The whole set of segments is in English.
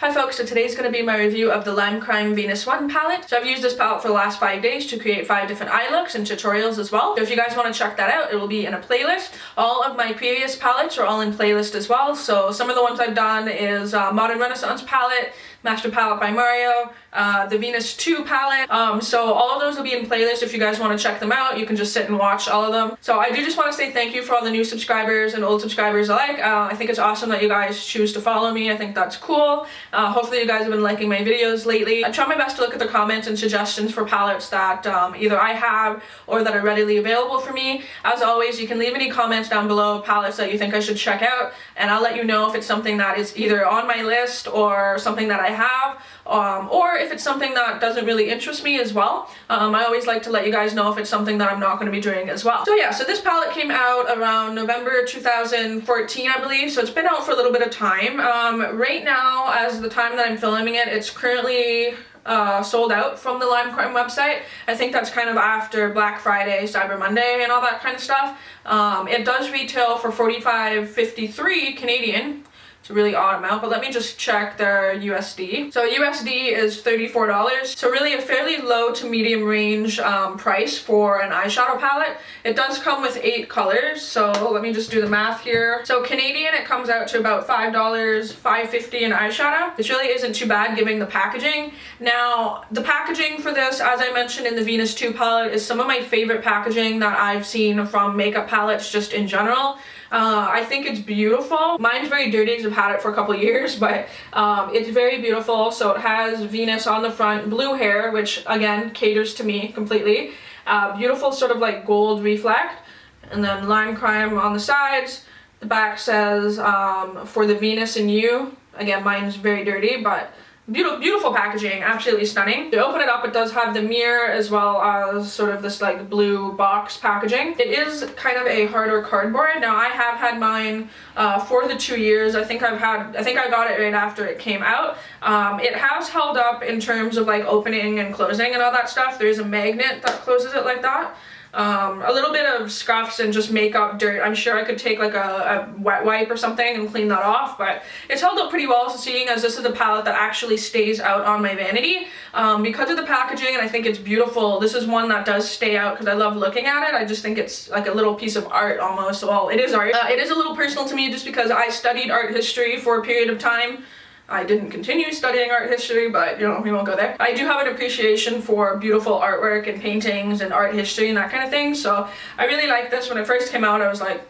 Hi folks, so today's going to be my review of the Limecrime Venus 1 palette. So I've used this palette for the last 5 days to create 5 different eye looks and tutorials as well. So if you guys want to check that out, it will be in a playlist. All of my previous palettes are all in playlist as well. So some of the ones I've done is Modern Renaissance palette, Master Palette by Mario, the Venus 2 palette. So all of those will be in playlist if you guys want to check them out. You can just sit and watch all of them. So I do just want to say thank you for all the new subscribers and old subscribers alike. I think it's awesome that you guys choose to follow me. I think that's cool. Hopefully you guys have been liking my videos lately. I try my best to look at the comments and suggestions for palettes that either I have or that are readily available for me. As always, you can leave any comments down below of palettes that you think I should check out, and I'll let you know if it's something that is either on my list or something that I have, or if it's something that doesn't really interest me as well. I always like to let you guys know if it's something that I'm not going to be doing as well. So yeah, so this palette came out around November 2014, I believe, so it's been out for a little bit of time. Right now, as the time that I'm filming it, it's currently sold out from the Limecrime website. I think that's kind of after Black Friday, Cyber Monday, and all that kind of stuff. It does retail for $45.53 Canadian. It's a really odd amount, but let me just check their USD. So USD is $34, so really a fairly low to medium range price for an eyeshadow palette. It does come with 8 colors, so let me just do the math here. So Canadian, it comes out to about $5, $5.50 an eyeshadow, which really isn't too bad given the packaging. Now, the packaging for this, as I mentioned in the Venus 2 palette, is some of my favorite packaging that I've seen from makeup palettes just in general. I think it's beautiful. Mine's very dirty because I've had it for a couple years, but it's very beautiful. So it has Venus on the front, blue hair, which again caters to me completely. Beautiful sort of like gold reflect, and then Limecrime on the sides. The back says for the Venus and you. Again, mine's very dirty, but beautiful packaging, absolutely stunning. To open it up, it does have the mirror as well as sort of this like blue box packaging. It is kind of a harder cardboard. Now I have had mine for the 2 years. I think I got it right after it came out. It has held up in terms of like opening and closing and all that stuff. There is a magnet that closes it like that. A little bit of scuffs and just makeup dirt. I'm sure I could take like a wet wipe or something and clean that off, but it's held up pretty well, so seeing as this is a palette that actually stays out on my vanity. Because of the packaging, and I think it's beautiful, this is one that does stay out because I love looking at it. I just think it's like a little piece of art almost. Well, it is art. It is a little personal to me just because I studied art history for a period of time. I didn't continue studying art history, but you know, we won't go there. I do have an appreciation for beautiful artwork and paintings and art history and that kind of thing, so I really like this. When it first came out, I was like,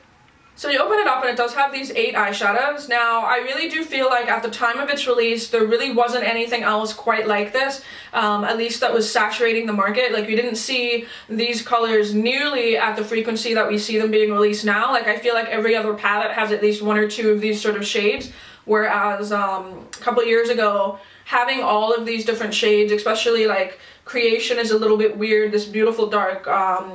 so you open it up and it does have these 8 eyeshadows. Now, I really do feel like at the time of its release, there really wasn't anything else quite like this, at least that was saturating the market. Like, we didn't see these colors nearly at the frequency that we see them being released now. Like, I feel like every other palette has at least 1 or 2 of these sort of shades. Whereas a couple years ago, having all of these different shades, especially like Creation is a little bit weird, this beautiful dark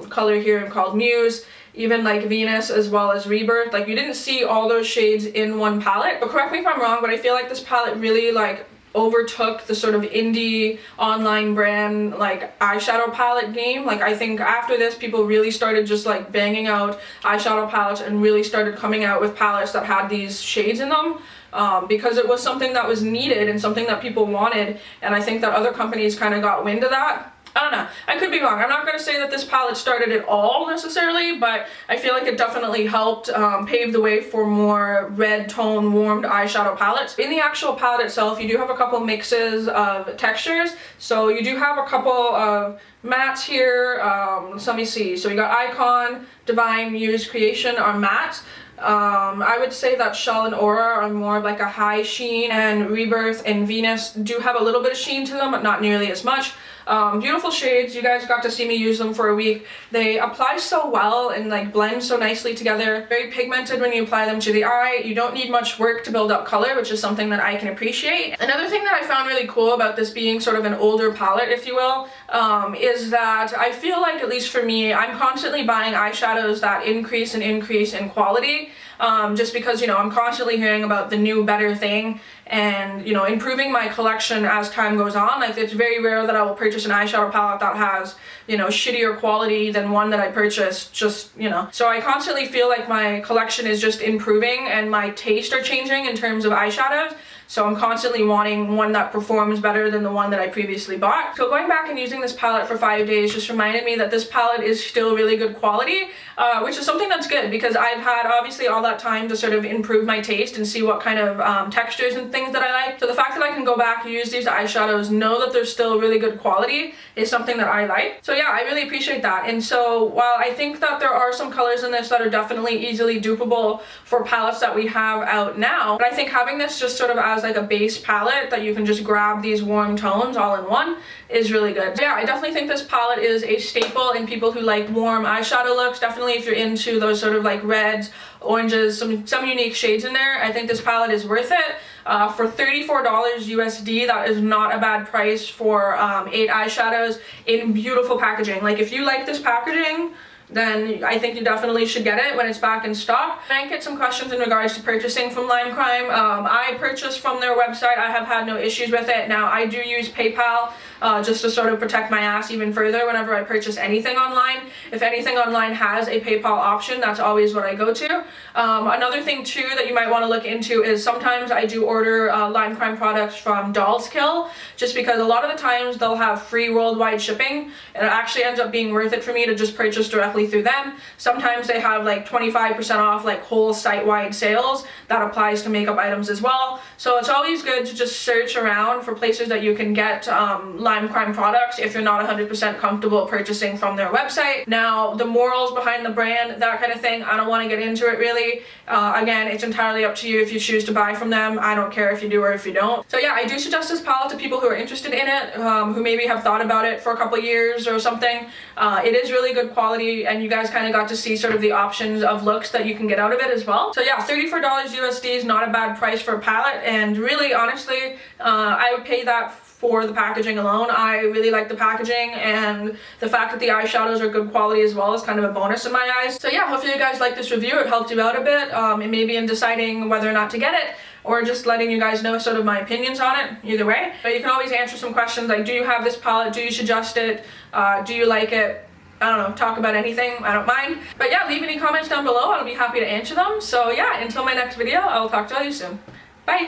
color here called Muse, even like Venus as well as Rebirth, like you didn't see all those shades in one palette. But correct me if I'm wrong, but I feel like this palette really like overtook the sort of indie online brand like eyeshadow palette game. Like I think after this, people really started just like banging out eyeshadow palettes and really started coming out with palettes that had these shades in them. Because it was something that was needed and something that people wanted, and I think that other companies kind of got wind of that. I don't know, I could be wrong. I'm not going to say that this palette started it all necessarily, but I feel like it definitely helped pave the way for more red tone warmed eyeshadow palettes. In the actual palette itself, you do have a couple mixes of textures, so you do have a couple of mattes here. Let me see, so you got Icon, Divine, Muse, Creation are mattes. I would say that Shell and Aura are more of like a high sheen, and Rebirth and Venus do have a little bit of sheen to them, but not nearly as much. Beautiful shades. You guys got to see me use them for a week. They apply so well and like blend so nicely together. Very pigmented when you apply them to the eye. You don't need much work to build up color, which is something that I can appreciate. Another thing that I found really cool about this being sort of an older palette, if you will, is that I feel like, at least for me, I'm constantly buying eyeshadows that increase in quality. Just because, you know, I'm constantly hearing about the new better thing and, you know, improving my collection as time goes on. Like, it's very rare that I will purchase an eyeshadow palette that has, you know, shittier quality than one that I purchased, just, you know. So I constantly feel like my collection is just improving and my taste are changing in terms of eyeshadows. so I'm constantly wanting one that performs better than the one that I previously bought. So going back and using this palette for 5 days just reminded me that this palette is still really good quality, which is something that's good because I've had obviously all that time to sort of improve my taste and see what kind of textures and things that I like. So the fact that I can go back and use these eyeshadows, know that they're still really good quality, is something that I like. So yeah, I really appreciate that. And so while I think that there are some colors in this that are definitely easily dupable for palettes that we have out now, but I think having this just sort of as like a base palette that you can just grab these warm tones all in one is really good. So yeah, I definitely think this palette is a staple in people who like warm eyeshadow looks. Definitely if you're into those sort of like reds, oranges, some unique shades in there, I think this palette is worth it. For $34 USD, that is not a bad price for 8 eyeshadows in beautiful packaging. Like if you like this packaging, then I think you definitely should get it when it's back in stock. I didn't get some questions in regards to purchasing from Limecrime. I purchased from their website. I have had no issues with it. Now I do use PayPal just to sort of protect my ass even further whenever I purchase anything online. If anything online has a PayPal option, that's always what I go to. Another thing too that you might want to look into is sometimes I do order Limecrime products from Doll's Kill, just because a lot of the times they'll have free worldwide shipping, and it actually ends up being worth it for me to just purchase directly through them. Sometimes they have like 25% off like whole site-wide sales. That applies to makeup items as well. So it's always good to just search around for places that you can get Limecrime products if you're not 100% comfortable purchasing from their website. Now, the morals behind the brand, that kind of thing, I don't want to get into it really. Again, it's entirely up to you if you choose to buy from them. I don't care if you do or if you don't. So yeah, I do suggest this palette to people who are interested in it, who maybe have thought about it for a couple years or something. It is really good quality, and you guys kind of got to see sort of the options of looks that you can get out of it as well. So yeah, $34 USD is not a bad price for a palette, and really honestly, I would pay that for the packaging alone. I really like the packaging, and the fact that the eyeshadows are good quality as well is kind of a bonus in my eyes. So yeah, hopefully you guys like this review. It helped you out a bit, and maybe in deciding whether or not to get it, or just letting you guys know sort of my opinions on it, either way. But you can always answer some questions like, do you have this palette? Do you suggest it? Do you like it? I don't know, talk about anything, I don't mind. But yeah, leave any comments down below, I'll be happy to answer them. So yeah, until my next video, I'll talk to you soon. Bye!